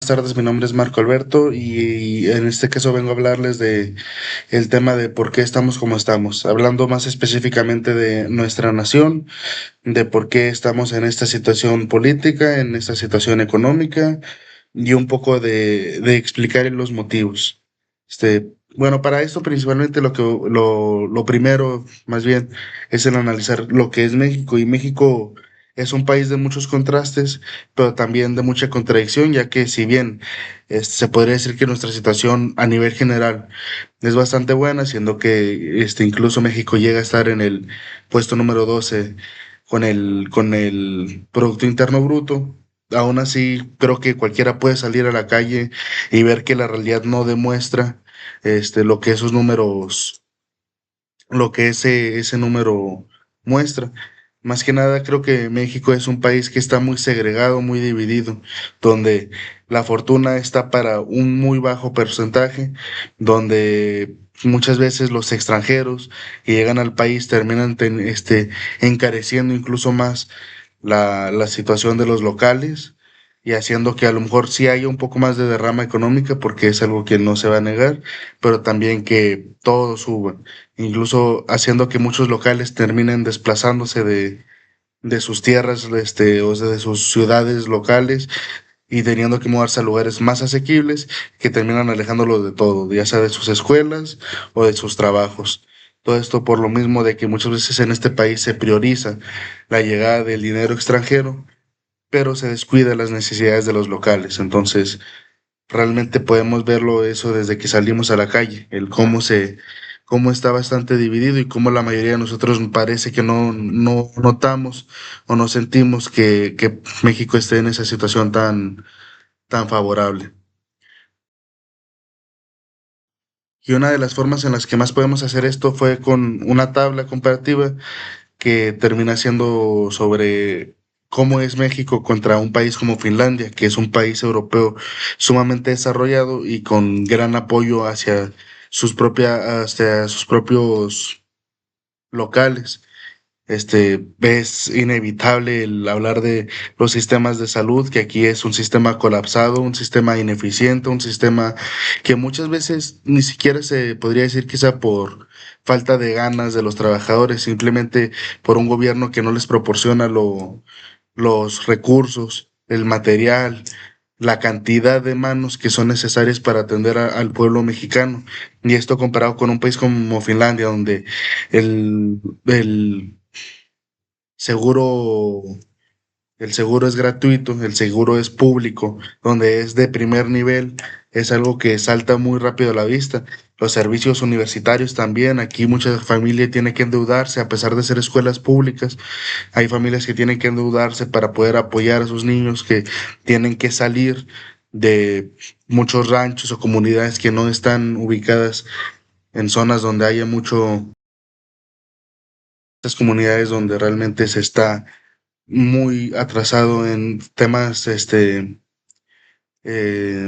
Buenas tardes, mi nombre es Marco Alberto y en este caso vengo a hablarles de el tema de por qué estamos como estamos, hablando más específicamente de nuestra nación, de por qué estamos en esta situación política, en esta situación económica y un poco de explicar los motivos. Bueno, para esto principalmente lo primero, más bien, es el analizar lo que es México. Y México es un país de muchos contrastes, pero también de mucha contradicción, ya que si bien se podría decir que nuestra situación a nivel general es bastante buena, siendo que incluso México llega a estar en el puesto número 12 con el Producto Interno Bruto. Aún así, creo que cualquiera puede salir a la calle y ver que la realidad no demuestra lo que esos números, lo que ese número muestra. Más que nada, creo que México es un país que está muy segregado, muy dividido, donde la fortuna está para un muy bajo porcentaje, donde muchas veces los extranjeros que llegan al país terminan encareciendo incluso más la situación de los locales y haciendo que a lo mejor sí haya un poco más de derrama económica, porque es algo que no se va a negar, pero también que todo suba, incluso haciendo que muchos locales terminen desplazándose de sus tierras, o sea, de sus ciudades locales y teniendo que mudarse a lugares más asequibles que terminan alejándolo de todo, ya sea de sus escuelas o de sus trabajos. Todo esto por lo mismo de que muchas veces en este país se prioriza la llegada del dinero extranjero, pero se descuida las necesidades de los locales. Entonces, realmente podemos verlo eso desde que salimos a la calle, cómo está bastante dividido y cómo la mayoría de nosotros parece que no notamos o no sentimos que México esté en esa situación tan favorable. Y una de las formas en las que más podemos hacer esto fue con una tabla comparativa que termina siendo sobre cómo es México contra un país como Finlandia, que es un país europeo sumamente desarrollado y con gran apoyo hacia sus propios locales. Es inevitable el hablar de los sistemas de salud, que aquí es un sistema colapsado, un sistema ineficiente, un sistema que muchas veces ni siquiera se podría decir que sea por falta de ganas de los trabajadores, simplemente por un gobierno que no les proporciona los recursos, el material, la cantidad de manos que son necesarias para atender al pueblo mexicano. Y esto comparado con un país como Finlandia, donde el seguro, el seguro es gratuito, el seguro es público, donde es de primer nivel, es algo que salta muy rápido a la vista. Los servicios universitarios también, aquí mucha familia tiene que endeudarse, a pesar de ser escuelas públicas, hay familias que tienen que endeudarse para poder apoyar a sus niños que tienen que salir de muchos ranchos o comunidades que no están ubicadas en zonas donde haya muchas comunidades donde realmente se está muy atrasado en temas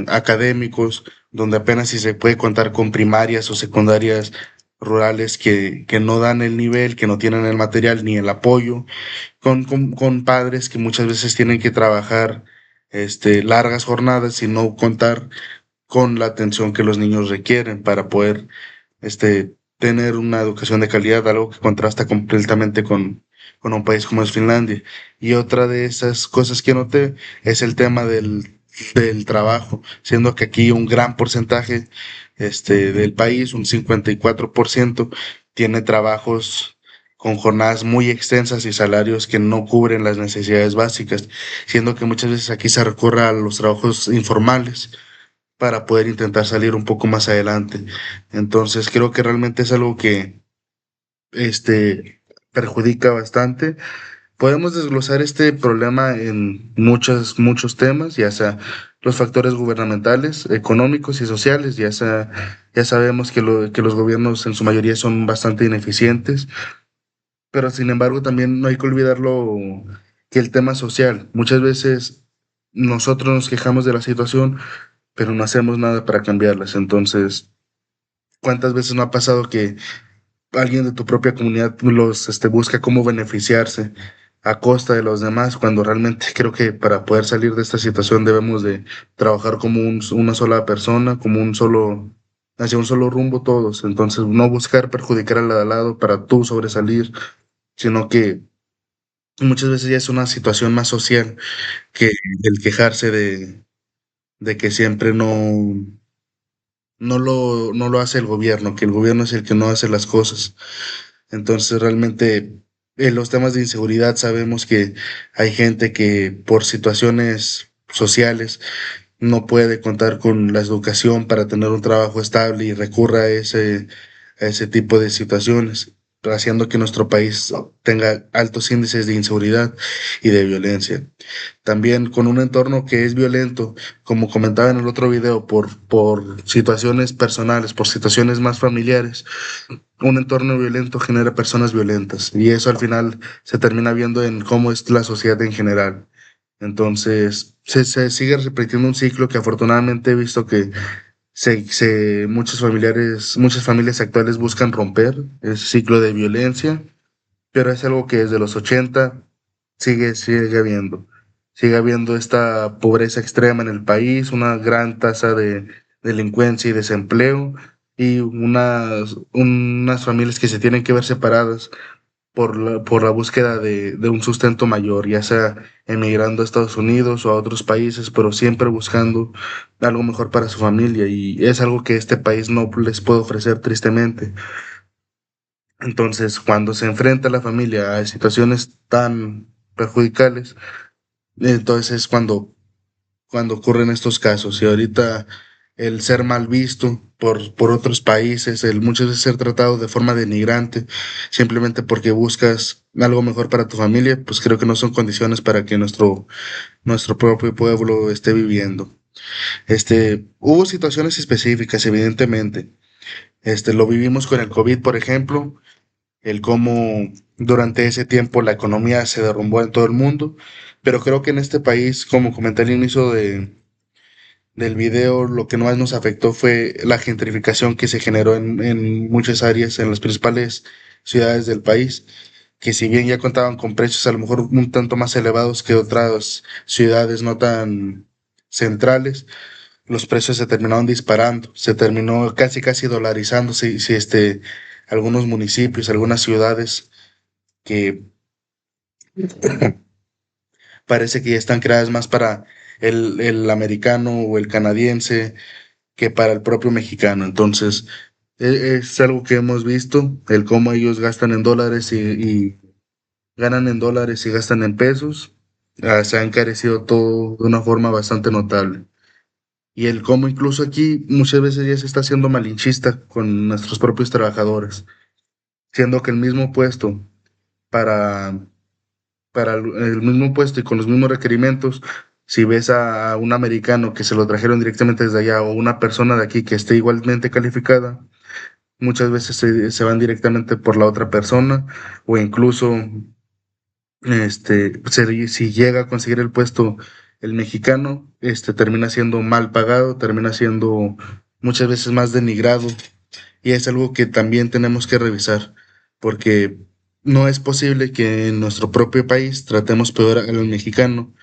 académicos, donde apenas si se puede contar con primarias o secundarias rurales que no dan el nivel, que no tienen el material ni el apoyo, con padres que muchas veces tienen que trabajar largas jornadas y no contar con la atención que los niños requieren para poder tener una educación de calidad, algo que contrasta completamente con un país como es Finlandia. Y otra de esas cosas que noté es el tema del trabajo, siendo que aquí un gran porcentaje del país, un 54%, tiene trabajos con jornadas muy extensas y salarios que no cubren las necesidades básicas, siendo que muchas veces aquí se recurre a los trabajos informales para poder intentar salir un poco más adelante. Entonces creo que realmente es algo que perjudica bastante. Podemos desglosar este problema en muchos temas, ya sea los factores gubernamentales, económicos y sociales, ya sabemos que los gobiernos en su mayoría son bastante ineficientes, pero sin embargo también no hay que olvidarlo que el tema social, muchas veces nosotros nos quejamos de la situación, pero no hacemos nada para cambiarlas. Entonces, ¿cuántas veces no ha pasado que alguien de tu propia comunidad busca cómo beneficiarse a costa de los demás, cuando realmente creo que para poder salir de esta situación debemos de trabajar como una sola persona, hacia un solo rumbo todos. Entonces, no buscar perjudicar al de al lado para tú sobresalir, sino que muchas veces ya es una situación más social que el quejarse de que siempre no lo hace el gobierno, que el gobierno es el que no hace las cosas. Entonces, realmente, en los temas de inseguridad sabemos que hay gente que por situaciones sociales no puede contar con la educación para tener un trabajo estable y recurra a ese tipo de situaciones, haciendo que nuestro país tenga altos índices de inseguridad y de violencia. También con un entorno que es violento, como comentaba en el otro video, por situaciones personales, por situaciones más familiares, un entorno violento genera personas violentas y eso al final se termina viendo en cómo es la sociedad en general. Entonces, se sigue repitiendo un ciclo que afortunadamente he visto que muchas familias actuales buscan romper ese ciclo de violencia, pero es algo que desde los 80 sigue habiendo. Sigue habiendo esta pobreza extrema en el país, una gran tasa de delincuencia y desempleo, y unas familias que se tienen que ver separadas por la búsqueda de un sustento mayor, ya sea emigrando a Estados Unidos o a otros países, pero siempre buscando algo mejor para su familia, y es algo que este país no les puede ofrecer tristemente. Entonces, cuando se enfrenta la familia a situaciones tan perjudiciales, entonces es cuando ocurren estos casos. Y ahorita el ser mal visto por otros países, el muchas veces ser tratado de forma denigrante, simplemente porque buscas algo mejor para tu familia, pues creo que no son condiciones para que nuestro propio pueblo esté viviendo. Hubo situaciones específicas, evidentemente. Lo vivimos con el COVID, por ejemplo, el cómo durante ese tiempo la economía se derrumbó en todo el mundo, pero creo que en este país, como comenté al inicio del video, lo que más nos afectó fue la gentrificación que se generó en muchas áreas, en las principales ciudades del país, que si bien ya contaban con precios a lo mejor un tanto más elevados que otras ciudades no tan centrales, los precios se terminaron disparando, se terminó casi dolarizando, si algunos municipios, algunas ciudades que parece que ya están creadas más para el americano o el canadiense que para el propio mexicano. Entonces, es algo que hemos visto, el cómo ellos gastan en dólares y ganan en dólares y gastan en pesos. Se ha encarecido todo de una forma bastante notable. Y el cómo incluso aquí muchas veces ya se está haciendo malinchista con nuestros propios trabajadores, siendo que el mismo puesto para el mismo puesto y con los mismos requerimientos, si ves a un americano que se lo trajeron directamente desde allá o una persona de aquí que esté igualmente calificada, muchas veces se van directamente por la otra persona, o incluso si llega a conseguir el puesto el mexicano, termina siendo mal pagado, termina siendo muchas veces más denigrado, y es algo que también tenemos que revisar, porque no es posible que en nuestro propio país tratemos peor al mexicano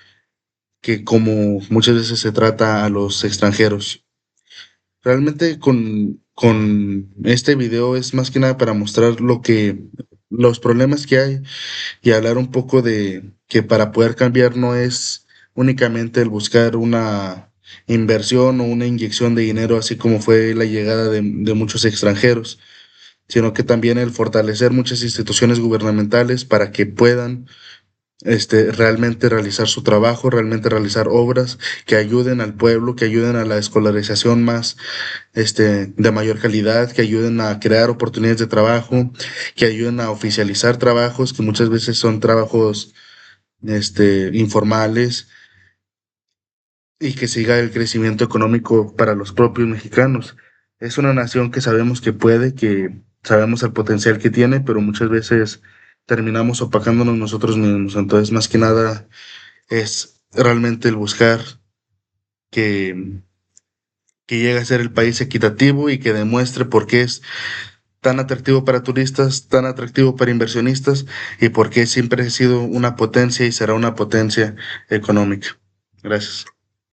que como muchas veces se trata a los extranjeros. Realmente con este video es más que nada para mostrar los problemas que hay, y hablar un poco de que para poder cambiar no es únicamente el buscar una inversión o una inyección de dinero, así como fue la llegada de muchos extranjeros, sino que también el fortalecer muchas instituciones gubernamentales para que puedan realmente realizar su trabajo, realmente realizar obras que ayuden al pueblo, que ayuden a la escolarización más, de mayor calidad, que ayuden a crear oportunidades de trabajo, que ayuden a oficializar trabajos que muchas veces son trabajos, informales, y que siga el crecimiento económico para los propios mexicanos. Es una nación que sabemos que puede, que sabemos el potencial que tiene, pero muchas veces terminamos opacándonos nosotros mismos. Entonces, más que nada, es realmente el buscar que, que llegue a ser el país equitativo y que demuestre por qué es tan atractivo para turistas, tan atractivo para inversionistas y por qué siempre ha sido una potencia y será una potencia económica. Gracias.